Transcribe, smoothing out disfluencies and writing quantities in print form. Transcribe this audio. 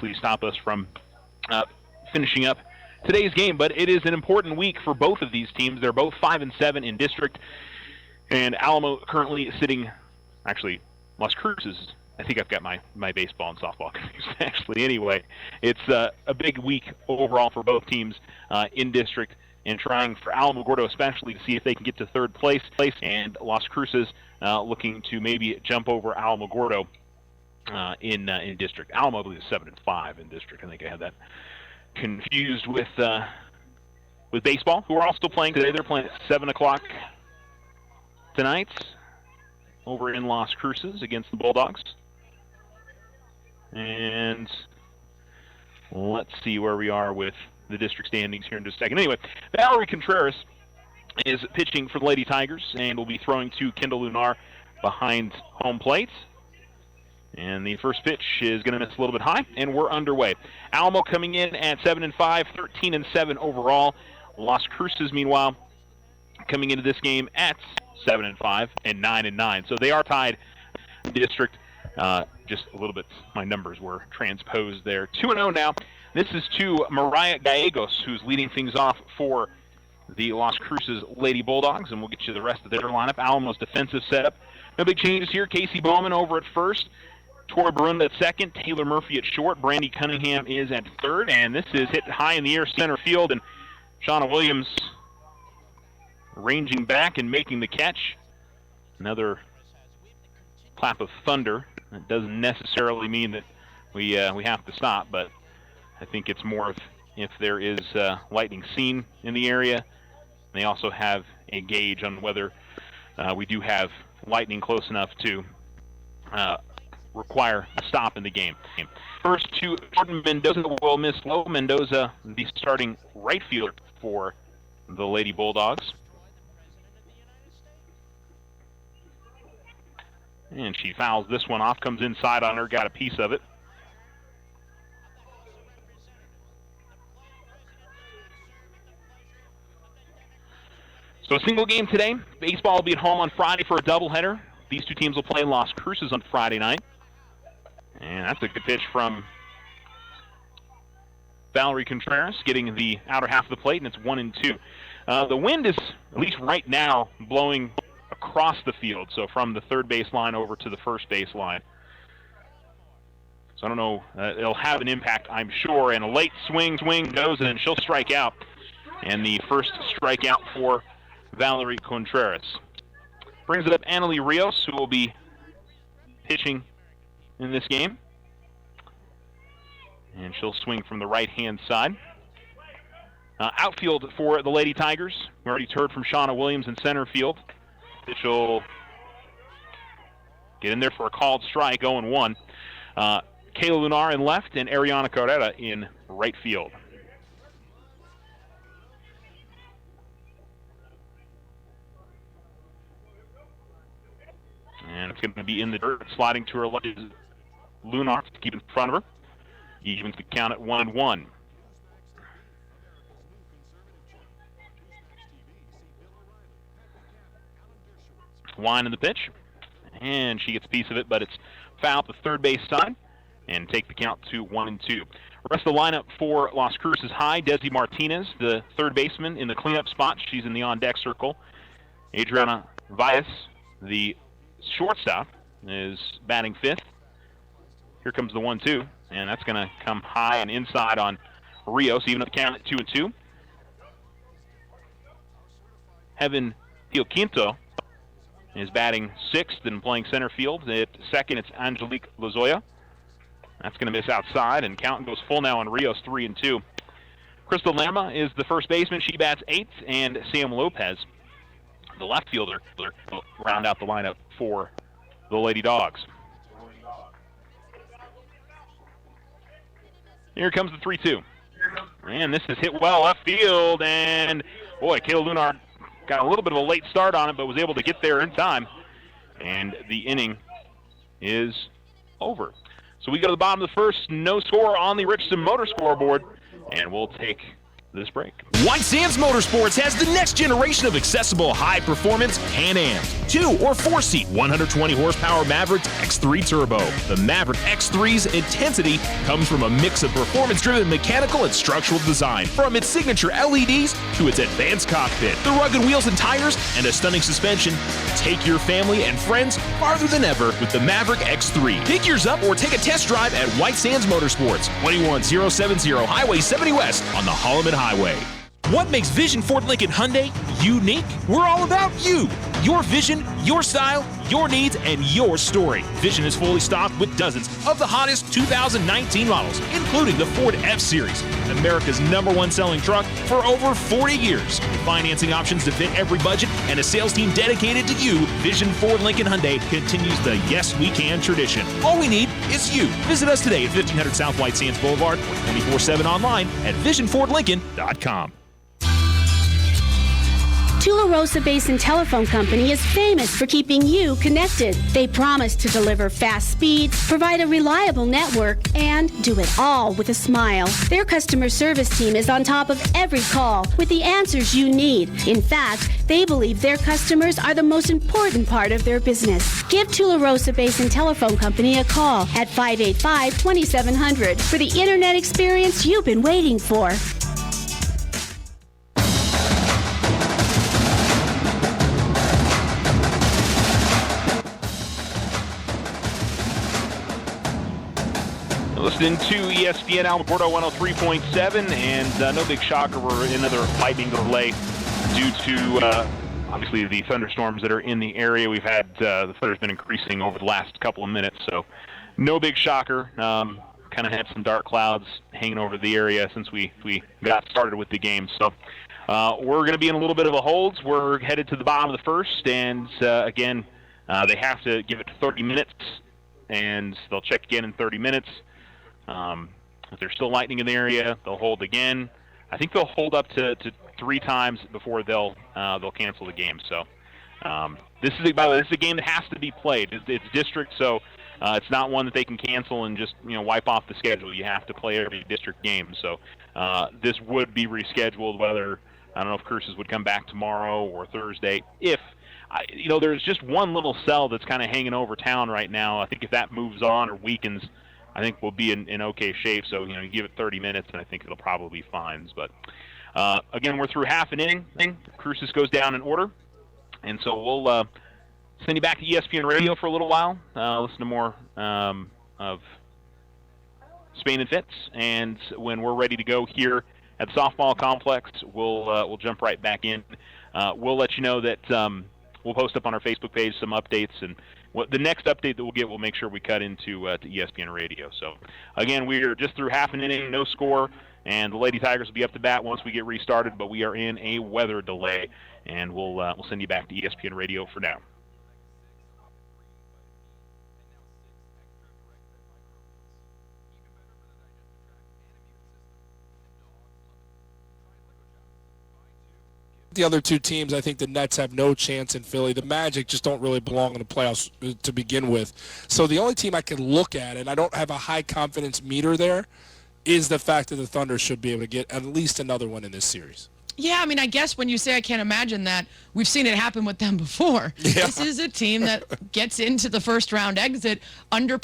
obviously stop us from finishing up today's game. But it is an important week for both of these teams. They're both 5-7 in district, and Alamo currently sitting. Actually, Las Cruces. I think I've got my baseball and softball confused. Actually, anyway, it's a big week overall for both teams in district, and trying for Alamogordo especially to see if they can get to third place, and Las Cruces looking to maybe jump over Alamogordo in district. Alamo, I believe, is 7-5 in district. I think I had that confused with baseball, who are all still playing today. They're playing at 7 o'clock tonight over in Las Cruces against the Bulldogs. And let's see where we are with the district standings here in just a second. Anyway, Valerie Contreras is pitching for the Lady Tigers and will be throwing to Kendall Lunar behind home plate. And the first pitch is going to miss a little bit high, and we're underway. Alamo coming in at 7-5, 13-7 overall. Las Cruces, meanwhile, coming into this game at 7-5 and 9-9. So they are tied in district. Just a little bit, my numbers were transposed there. 2-0 now. This is to Mariah Gallegos, who's leading things off for the Las Cruces Lady Bulldogs, and we'll get you the rest of their lineup. Alamo's defensive setup. No big changes here. Casey Bowman over at first. Tori Barunda at second. Taylor Murphy at short. Brandy Cunningham is at third, and this is hit high in the air center field, and Shauna Williams ranging back and making the catch. Another clap of thunder. It doesn't necessarily mean that we have to stop, but I think it's more of if there is lightning seen in the area. They also have a gauge on whether we do have lightning close enough to require a stop in the game. First to Jordan Mendoza will miss low. Mendoza, the starting right fielder for the Lady Bulldogs. And she fouls this one off, comes inside on her, got a piece of it. So a single game today. Baseball will be at home on Friday for a doubleheader. These two teams will play Las Cruces on Friday night. And that's a good pitch from Valerie Contreras, getting the outer half of the plate, and it's 1-2. The wind is, at least right now, blowing across the field, so from the third base line over to the first base line. So I don't know, it'll have an impact, I'm sure, and a late swing goes, and she'll strike out. And the first strikeout for Valerie Contreras. Brings it up Annalie Rios, who will be pitching in this game. And she'll swing from the right-hand side. Outfield for the Lady Tigers. We already heard from Shauna Williams in center field. She'll get in there for a called strike, 0-1. Kayla Lunar in left and Ariana Carrera in right field. And it's going to be in the dirt, sliding to her left is Lunar to keep in front of her. Evens the count at 1-1. Wine in the pitch, and she gets a piece of it, but it's fouled to third base side, and take the count to 1-2. The rest of the lineup for Las Cruces High: Desi Martinez, the third baseman, in the cleanup spot. She's in the on-deck circle. Adriana Valles, the shortstop, is batting fifth. Here comes the 1-2, and that's going to come high and inside on Rios, even up the count at 2-2. Heaven Quinto is batting sixth and playing center field. At second, it's Angelique Lozoya. That's going to miss outside, and count goes full now on Rios, 3-2. Crystal Lama is the first baseman. She bats eighth, and Sam Lopez, the left fielder, will round out the lineup for the Lady Dogs. Here comes the 3-2. And this is hit well left field, and boy, Kayla Lunar got a little bit of a late start on it, but was able to get there in time. And the inning is over. So we go to the bottom of the first, no score on the Richardson Motor scoreboard, and we'll take this break. White Sands Motorsports has the next generation of accessible high-performance Can-Ams. 2- or 4-seat, 120-horsepower Maverick X3 Turbo. The Maverick X3's intensity comes from a mix of performance-driven mechanical and structural design. From its signature LEDs to its advanced cockpit, the rugged wheels and tires, and a stunning suspension, take your family and friends farther than ever with the Maverick X3. Pick yours up or take a test drive at White Sands Motorsports, 21070 Highway 70 West on the Holloman Highway. What makes Vision Ford Lincoln Hyundai unique? We're all about you. Your vision, your style, your needs, and your story. Vision is fully stocked with dozens of the hottest 2019 models, including the Ford F-Series, America's #1 selling truck for over 40 years. With financing options to fit every budget and a sales team dedicated to you, Vision Ford Lincoln Hyundai continues the Yes We Can tradition. All we need is you. Visit us today at 1500 South White Sands Boulevard or 24/7 online at visionfordlincoln.com. Tularosa Basin Telephone Company is famous for keeping you connected. They promise to deliver fast speeds, provide a reliable network, and do it all with a smile. Their customer service team is on top of every call with the answers you need. In fact, they believe their customers are the most important part of their business. Give Tularosa Basin Telephone Company a call at 585-2700 for the internet experience you've been waiting for. Listening to ESPN Alamogordo 103.7, and no big shocker, we're in another lightning delay due to obviously the thunderstorms that are in the area. We've had the thunder's been increasing over the last couple of minutes, so no big shocker. Kind of had some dark clouds hanging over the area since we got started with the game. So we're going to be in a little bit of a hold. We're headed to the bottom of the first, and again, they have to give it 30 minutes, and they'll check again in 30 minutes. If there's still lightning in the area, they'll hold again. I think they'll hold up to 3 times before they'll cancel the game. So this is by the way, this is a game that has to be played. It's district, so it's not one that they can cancel and just wipe off the schedule. You have to play every district game. So this would be rescheduled. Whether I don't know if Cruces would come back tomorrow or Thursday. If there's just one little cell that's kind of hanging over town right now. I think if that moves on or weakens, I think we'll be in okay shape. So, you give it 30 minutes, and I think it'll probably be fines. But, again, we're through half an inning. Cruces goes down in order. And so we'll send you back to ESPN Radio for a little while, listen to more of Spain and Fitz. And when we're ready to go here at the softball complex, we'll jump right back in. We'll let you know that we'll post up on our Facebook page some updates, and the next update that we'll get, we'll make sure we cut into to ESPN Radio. So, again, we are just through half an inning, no score, and the Lady Tigers will be up to bat once we get restarted, but we are in a weather delay, and we'll send you back to ESPN Radio for now. The other two teams, I think the Nets have no chance in Philly. The Magic just don't really belong in the playoffs to begin with. So the only team I can look at, and I don't have a high confidence meter there, is the fact that the Thunder should be able to get at least another one in this series. Yeah, I mean, I guess when you say I can't imagine that, we've seen it happen with them before. Yeah. This is a team that gets into the first round exit under